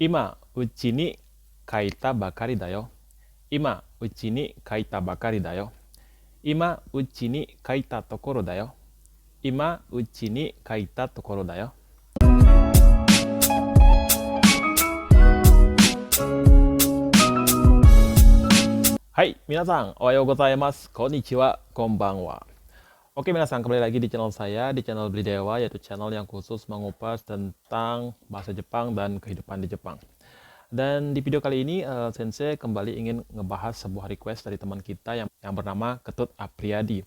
今、うちに書いたばかりだよ。今、うちに書いたばかりだよ。今、うちに書いたところだよ。今、うちに書いたところだよ。はい、皆さん、おはようございます。こんにちは、こんばんは. Oke,皆さん, kembali lagi di channel saya, di channel Beli Dewa, yaitu channel yang khusus mengupas tentang bahasa Jepang dan kehidupan di Jepang. Dan di video kali ini, Sensei kembali ingin ngebahas sebuah request dari teman kita yang bernama Ketut Apriyadi.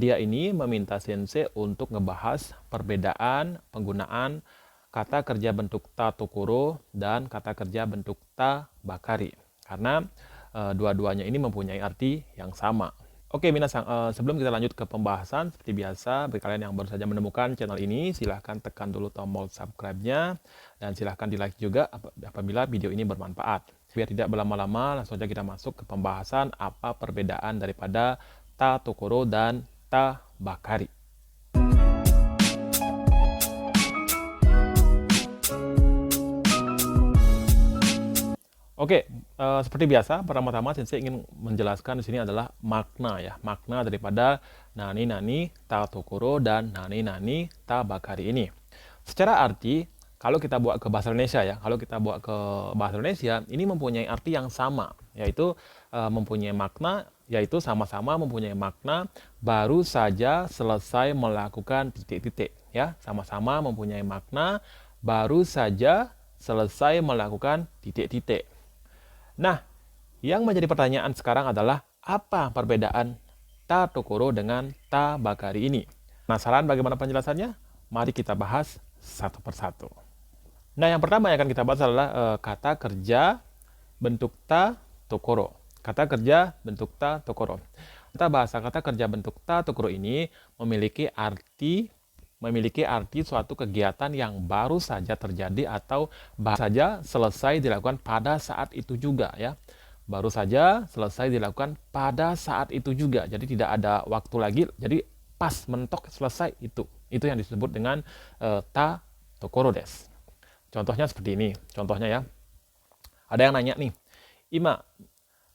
Dia ini meminta Sensei untuk ngebahas perbedaan penggunaan kata kerja bentuk ta tokoro dan kata kerja bentuk ta bakari. Karena dua-duanya ini mempunyai arti yang sama. Oke, minasan, sebelum kita lanjut ke pembahasan, seperti biasa, bagi kalian yang baru saja menemukan channel ini, silahkan tekan dulu tombol subscribe-nya, dan silahkan di-like juga apabila video ini bermanfaat. Biar tidak berlama-lama, langsung saja kita masuk ke pembahasan apa perbedaan daripada ta tokoro dan ta bakari. Oke, seperti biasa, pertama-tama Sensei ingin menjelaskan di sini adalah makna ya, makna daripada nani-nani ta tokoro dan nani-nani ta bakari ini. Secara arti, kalau kita bawa ke bahasa Indonesia ya, kalau kita bawa ke bahasa Indonesia, ini mempunyai arti yang sama, yaitu mempunyai makna, yaitu sama-sama mempunyai makna baru saja selesai melakukan titik-titik ya, sama-sama mempunyai makna baru saja selesai melakukan titik-titik. Nah, yang menjadi pertanyaan sekarang adalah apa perbedaan ta tokoro dengan ta bakari ini? Penasaran bagaimana penjelasannya? Mari kita bahas satu persatu. Nah, yang pertama yang akan kita bahas adalah kata kerja bentuk ta tokoro. Kata kerja bentuk ta tokoro. Kita bahas kata kerja bentuk ta tokoro ini memiliki arti suatu kegiatan yang baru saja terjadi atau baru saja selesai dilakukan pada saat itu juga ya. Baru saja selesai dilakukan pada saat itu juga. Jadi tidak ada waktu lagi. Jadi pas mentok selesai itu. Itu yang disebut dengan ta tokoro desu. Contohnya seperti ini. Contohnya ya. Ada yang nanya nih. Ima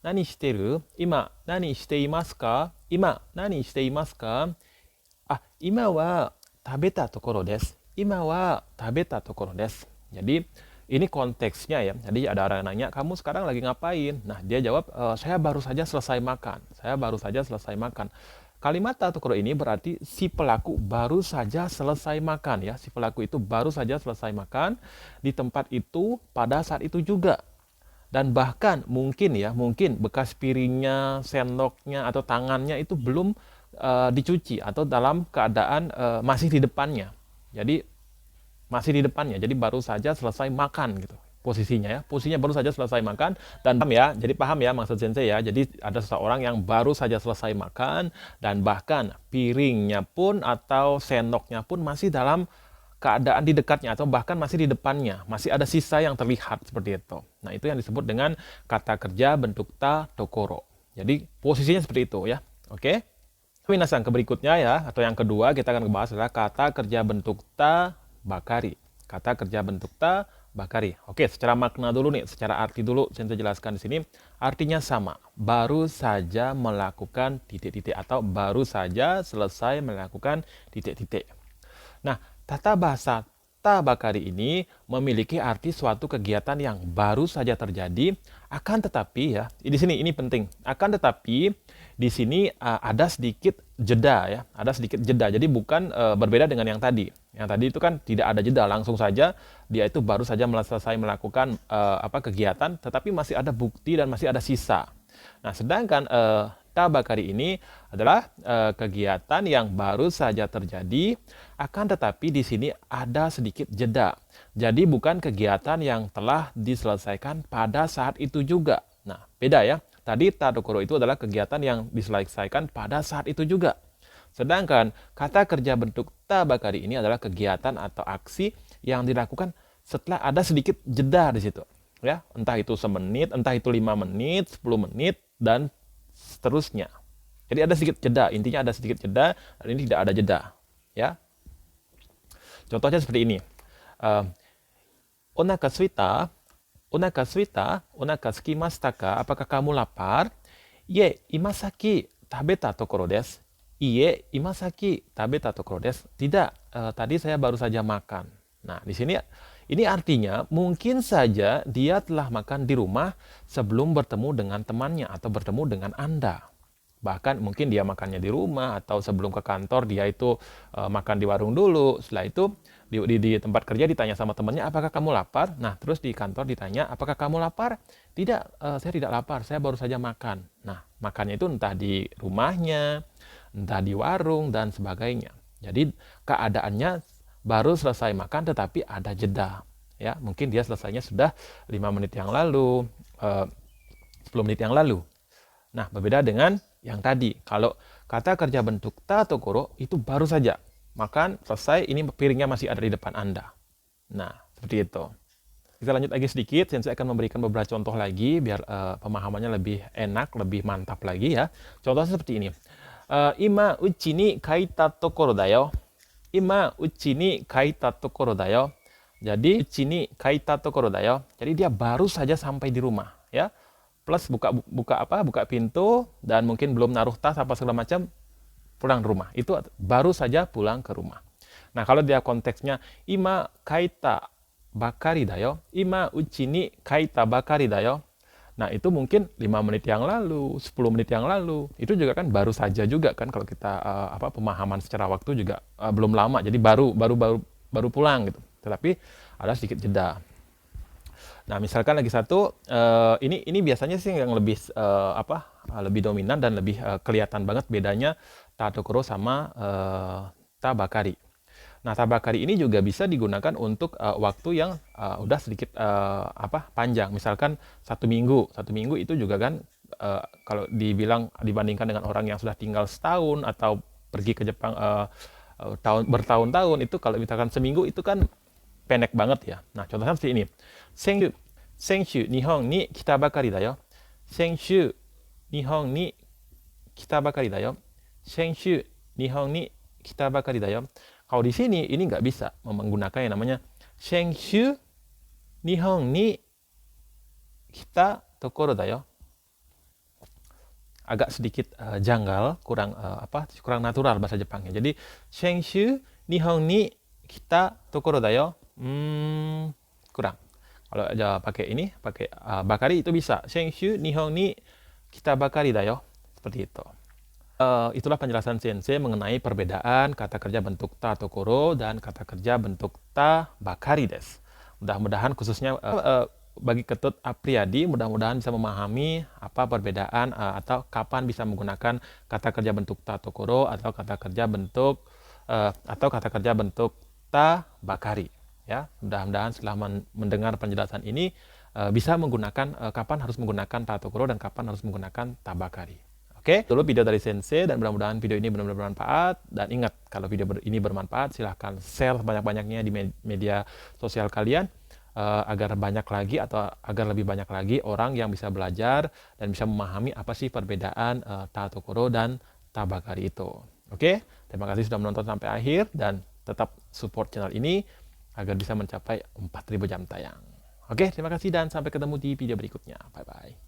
nani shiteru? Ima nani shite imasu ka? Ima nani shite imasu ka? Ima wa tabeta tokoro desu. Ima wa tabeta tokoro desu. Jadi ini konteksnya ya. Jadi ada orang yang nanya, kamu sekarang lagi ngapain? Nah, dia jawab, saya baru saja selesai makan. Saya baru saja selesai makan. Kalimat ta tokoro ini berarti si pelaku baru saja selesai makan ya. Si pelaku itu baru saja selesai makan di tempat itu pada saat itu juga. Dan bahkan mungkin bekas piringnya, sendoknya atau tangannya itu belum dicuci atau dalam keadaan masih di depannya. Jadi masih di depannya. Jadi baru saja selesai makan gitu. Posisinya ya. Posisinya baru saja selesai makan dan paham ya. Jadi paham ya maksud Sensei ya. Jadi ada seseorang yang baru saja selesai makan dan bahkan piringnya pun atau sendoknya pun masih dalam keadaan di dekatnya atau bahkan masih di depannya. Masih ada sisa yang terlihat seperti itu. Nah, itu yang disebut dengan kata kerja bentuk ta tokoro. Jadi posisinya seperti itu ya. Oke. Minasan, ke berikutnya ya, atau yang kedua kita akan membahas adalah kata kerja bentuk ta bakari. Kata kerja bentuk ta bakari. Oke, secara makna dulu nih, secara arti dulu saya jelaskan di sini. Artinya sama, baru saja melakukan titik-titik atau baru saja selesai melakukan titik-titik. Nah, tata bahasa ta bakari ini memiliki arti suatu kegiatan yang baru saja terjadi, akan tetapi ya, di sini ini penting. Akan tetapi di sini ada sedikit jeda ya, ada sedikit jeda. Jadi bukan berbeda dengan yang tadi. Yang tadi itu kan tidak ada jeda, langsung saja dia itu baru saja selesai melakukan kegiatan, tetapi masih ada bukti dan masih ada sisa. Nah, sedangkan ta bakari ini adalah kegiatan yang baru saja terjadi, akan tetapi di sini ada sedikit jeda. Jadi bukan kegiatan yang telah diselesaikan pada saat itu juga. Nah, beda ya. Tadi ta tokoro itu adalah kegiatan yang diselesaikan pada saat itu juga. Sedangkan kata kerja bentuk ta bakari ini adalah kegiatan atau aksi yang dilakukan setelah ada sedikit jeda di situ. Ya, entah itu semenit, entah itu 5 menit, 10 menit, dan seterusnya. Jadi ada sedikit jeda, intinya ada sedikit jeda, dan ini tidak ada jeda. Ya. Contohnya seperti ini. Onaka suita, onaka suita, onaka sukimashita ka? Apakah kamu lapar? Ie, imasaki tabeta tokoro desu. Ie, imasaki tabeta tokoro desu. Tidak, tadi saya baru saja makan. Nah, di sini ini artinya mungkin saja dia telah makan di rumah sebelum bertemu dengan temannya atau bertemu dengan Anda. Bahkan mungkin dia makannya di rumah atau sebelum ke kantor dia itu makan di warung dulu. Setelah itu di tempat kerja ditanya sama temannya, apakah kamu lapar? Nah, terus di kantor ditanya, apakah kamu lapar? Tidak, saya tidak lapar, saya baru saja makan. Nah, makannya itu entah di rumahnya, entah di warung, dan sebagainya. Jadi keadaannya baru selesai makan tetapi ada jeda. Ya, mungkin dia selesainya sudah 5 menit yang lalu, 10 menit yang lalu. Nah, berbeda dengan yang tadi. Kalau kata kerja bentuk ta tokoro itu baru saja makan, selesai, ini piringnya masih ada di depan Anda. Nah, seperti itu. Kita lanjut lagi sedikit, Sensei akan memberikan beberapa contoh lagi biar pemahamannya lebih enak, lebih mantap lagi ya. Contohnya seperti ini. Ima uchi ni kaita tokoro dayo. Ima uchi ni kaita tokoro dayo. Jadi uchi ni kaita tokoro dayo. Jadi dia baru saja sampai di rumah, ya. Plus buka pintu dan mungkin belum naruh tas apa segala macam, pulang ke rumah. Itu baru saja pulang ke rumah. Nah, kalau dia konteksnya ima kaita bakari dayo, ima uchi ni kaita bakari dayo. Nah, itu mungkin 5 menit yang lalu, 10 menit yang lalu. Itu juga kan baru saja juga kan kalau kita pemahaman secara waktu juga belum lama. Jadi baru pulang gitu. Tetapi ada sedikit jeda. Nah, misalkan lagi satu, ini biasanya sih yang lebih lebih dominan dan lebih kelihatan banget bedanya ta tokoro sama ta bakari. Nah, ta bakari ini juga bisa digunakan untuk waktu yang udah sedikit panjang. Misalkan 1 minggu itu juga kan kalau dibandingkan dengan orang yang sudah tinggal setahun atau pergi ke Jepang bertahun-tahun, itu kalau misalkan seminggu itu kan pendek banget ya. Nah, contohnya seperti ini. Senshu, Nihon ni kita bakari dayo. Senshu, Nihon ni kita bakari dayo. Senshu, Nihon ni kita bakari dayo. Kalau di sini, ini nggak bisa menggunakan yang namanya Senshu, Nihon ni kita tokoro dayo. Agak sedikit janggal, kurang natural bahasa Jepangnya. Jadi, Senshu, Nihon ni kita tokoro dayo. Kurang. Kalau aja pakai bakari itu bisa. Senshu Nihon ni kita bakari dayo. Seperti itu. Itulah penjelasan Sensei mengenai perbedaan kata kerja bentuk ta tokoro dan kata kerja bentuk ta bakari desu. Mudah-mudahan khususnya bagi Ketut Apriyadi, mudah-mudahan bisa memahami apa perbedaan atau kapan bisa menggunakan kata kerja bentuk ta tokoro atau kata kerja bentuk ta bakari. Ya, mudah-mudahan setelah mendengar penjelasan ini bisa menggunakan kapan harus menggunakan ta tokoro dan kapan harus menggunakan ta bakari. Oke, dulu video dari Sensei dan mudah-mudahan video ini benar-benar bermanfaat. Dan ingat, kalau video ini bermanfaat silahkan share sebanyak-banyaknya di media sosial kalian agar lebih banyak lagi orang yang bisa belajar dan bisa memahami apa sih perbedaan ta tokoro dan ta bakari itu. Oke, terima kasih sudah menonton sampai akhir dan tetap support channel ini agar bisa mencapai 4.000 jam tayang. Oke, terima kasih dan sampai ketemu di video berikutnya. Bye-bye.